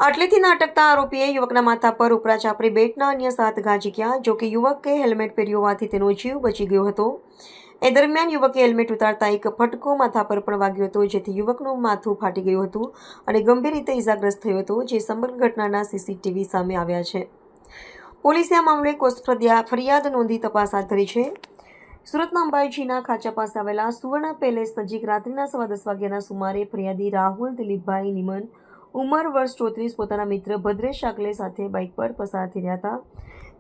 આટલેથી ના અટકતા આરોપીએ યુવકના માથા પર ઉપરા ચાપડી બેટના અન્ય 7 ઘા ઝીક્યા. જો કે યુવકે હેલ્મેટ પહેર્યું હોવાથી તેનો જીવ બચી ગયો હતો. એ દરમિયાન યુવકે હેલ્મેટ ઉતારતા એક ફટકો માથા પર પણ વાગ્યો હતો, જેથી યુવકનું માથું ફાટી ગયું હતું અને ગંભીર રીતે ઇજાગ્રસ્ત થયો હતો, જે સમગ્ર ઘટનાના સીસીટીવી સામે આવ્યા છે. પોલીસે આ મામલે ફરિયાદ નોંધી તપાસ હાથ ધરી છે. સુરતના અંબાજીના ખાંચા પાસે આવેલા સુવર્ણ પેલેસ નજીક રાત્રિના 10:15 વાગ્યાના સુમારે ફરિયાદી રાહુલ દિલીપભાઈ નિમન, ઉંમર વર્ષ 34, પોતાના મિત્ર ભદ્રેશ શાકલે સાથે બાઇક પર પસાર થઈ રહ્યા હતા.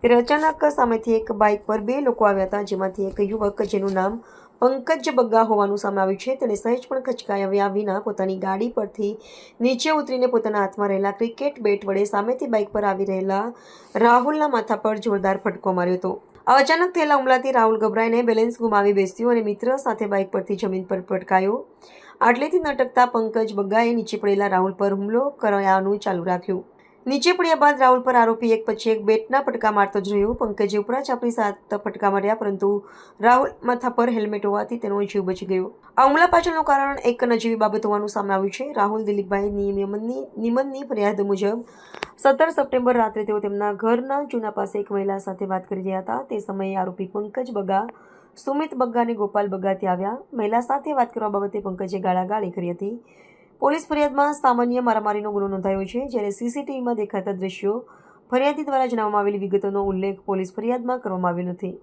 ત્યારે અચાનક સામેથી એક બાઇક પર 2 લોકો આવ્યા હતા, જેમાંથી એક યુવક, જેનું નામ પંકજ બગ્ગા હોવાનું સામે આવ્યું છે, તેણે સહેજ પણ ખચકાવ્યા વિના પોતાની ગાડી પરથી નીચે ઉતરીને પોતાના હાથમાં રહેલા ક્રિકેટ બેટ વડે સામેથી બાઇક પર આવી રહેલા રાહુલના માથા પર જોરદાર ફટકો માર્યો હતો. આ અચાનક થયેલા હુમલાથી રાહુલ ગભરાઈને બેલેન્સ ગુમાવી બેસ્યો અને મિત્ર સાથે બાઇક પરથી જમીન પર પટકાયો. આટલેથી ન અટકતા પંકજ બગ્ગાએ નીચે પડેલા રાહુલ પર હુમલો કરવાનું ચાલુ રાખ્યું. નીચે પડ્યા બાદ રાહુલ પર આરોપી એક પછી એક બેટના ફટકા મારતો જ રહ્યો. પંકજે ઉપરા ચાપડી 7 ફટકા માર્યા, પરંતુ રાહુલ માથા પર હેલ્મેટ હોવાથી તેનો જીવ બચી ગયો. આ હુમલા પાછળનું કારણ એક નજીવી બાબત હોવાનું સામે આવ્યું છે. રાહુલ દિલીપભાઈ નિમનની ફરિયાદ મુજબ 17 સપ્ટેમ્બર રાત્રે તેઓ તેમના ઘરના ચૂના પાસે એક મહિલા સાથે વાત કરી રહ્યા હતા. તે સમયે આરોપી પંકજ બગ્ગા, સુમિત બગ્ગા અને ગોપાલ બગ્ગા ત્યાં આવ્યા. મહિલા સાથે વાત કરવા બાબતે પંકજે ગાળાગાળી કરી હતી. પોલીસ ફરિયાદમાં સામાન્ય મારામારીનો ગુનો નોંધાયો છે, જ્યારે સીસીટીવીમાં દેખાતા દ્રશ્યો ફરિયાદી દ્વારા જણાવવામાં આવેલી વિગતોનો ઉલ્લેખ પોલીસ ફરિયાદમાં કરવામાં આવ્યો નથી.